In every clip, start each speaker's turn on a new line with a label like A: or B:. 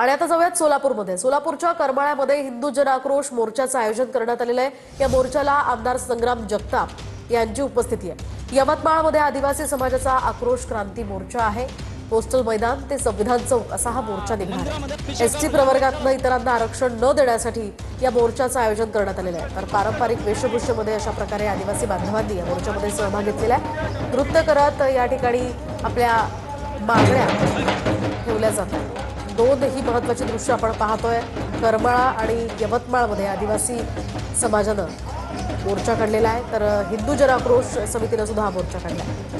A: आणि आता जाऊयात सोलापूरमध्ये। सोलापूरच्या करमाळ्यामध्ये हिंदू जन आक्रोश मोर्चाचं आयोजन करण्यात आलेलं आहे। या मोर्चाला आमदार संग्राम जगताप यांची उपस्थिती आहे। यवतमाळमध्ये आदिवासी समाजाचा आक्रोश क्रांती मोर्चा आहे। पोस्टल मैदान ते संविधान चौक असा हा मोर्चा निघाला आहे। एसटी प्रवर्गातनं इतरांना आरक्षण न देण्यासाठी या मोर्चाचं आयोजन करण्यात आलेलं आहे। तर पारंपरिक वेशभूषेमध्ये अशा प्रकारे आदिवासी बांधवांनी या मोर्चामध्ये सहभाग घेतलेला आहे। नृत्य करत या ठिकाणी आपल्या मागण्या ठेवल्या जातात। दोन ही महत्त्वाची दृश्य आपण पाहतोय। करमाळा आणि यवतमाळमध्ये आदिवासी समाजानं मोर्चा काढलेला आहे, तर हिंदू जन आक्रोश समितीनं सुद्धा हा मोर्चा काढला आहे।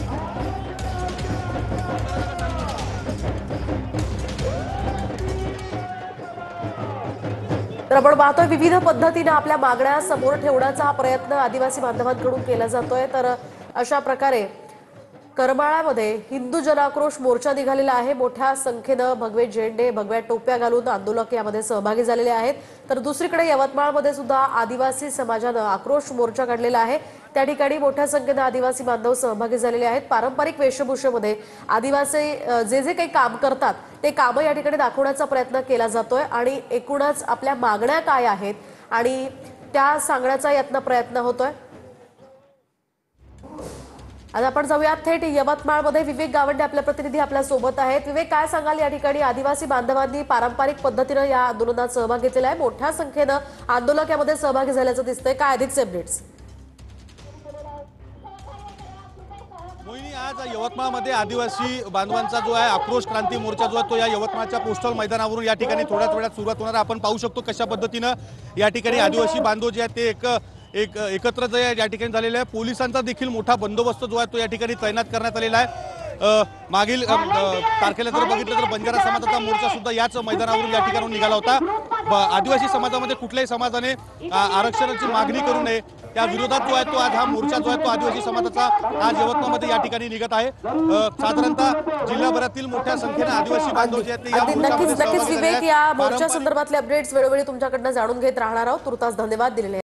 A: तर आपण पाहतोय विविध पद्धतीने आपल्या मागण्या समोर ठेवण्याचा हा प्रयत्न आदिवासी बांधवांकडून केला जातोय। तर अशा प्रकारे करमाळ्यामध्ये हिंदू जन आक्रोश मोर्चा निघालेला आहे। मोठ्या संख्येने भगवे झेंडे भगव्या टोप्या घालून आंदोलक यामध्ये सहभागी झालेले आहेत। तर दुसरीकडे यवतमाळमध्ये सुद्धा आदिवासी समाजानं आक्रोश मोर्चा काढलेला आहे। त्या ठिकाणी मोठ्या संख्येने आदिवासी बांधव सहभागी झालेले आहेत। पारंपरिक वेशभूषेमध्ये आदिवासी जे काही काम करतात ते काम या ठिकाणी दाखवण्याचा प्रयत्न केला जातोय आणि एकूणच आपल्या मागण्या काय आहेत आणि त्या सांगण्याचा यातनं प्रयत्न होतोय। आता आपण जाऊयात थेट यवतमाळमध्ये। विवेक गावंडे आपले प्रतिनिधी आपल्या सोबत आहेत। विवेक, काय सांगाल, या ठिकाणी आदिवासी बांधवांनी पारंपरिक पद्धतीने या आंदोलनात सहभाग घेतलेला आहे। मोठ्या संख्येने आंदोलक यामध्ये सहभागी झाल्याचं दिसतंय, काय अधिकचे अपडेट्स?
B: मोहिनी, आज यवतमाळमध्ये आदिवासी बांधवांचा जो आहे आक्रोश क्रांती मोर्चा जो आहे तो या यवतमाळच्या पोस्टल मैदानावरून या ठिकाणी थोड्याच वेळात सुरुवात होणार आहे। आपण पाहू शकतो कशा पद्धतीनं या ठिकाणी आदिवासी बांधव जे आहेत ते एकत्र जे या ठिकाणी झालेले आहे। पोलिसांचा देखील मोठा बंदोबस्त जो आहे तो या ठिकाणी तैनात करण्यात आलेला आहे। मागील तारखेला जर बघितलं तर बंजारा समाजाचा मोर्चा सुद्धा याच मैदानावरून या ठिकाणी निघाला होता। आदिवासी समाजामध्ये कुठल्याही समाजाने आरक्षणाची मागणी करू नये त्या विरोधात जो आहे तो आज हा मोर्चा जो आहे तो आदिवासी समाजाचा आज यवतमाळमध्ये या ठिकाणी निघत आहे। साधारणतः जिल्हाभरातील मोठ्या संख्येने आदिवासी बांधव जे आहेत ते या मोर्चामध्ये सहभागी झाले आहेत।
A: विवेक, या मोर्चा संदर्भातले अपडेट्स वेळोवेळी तुमच्याकडनं जाणून घेत राहणार आहोत। तुर्तास धन्यवाद दिलेले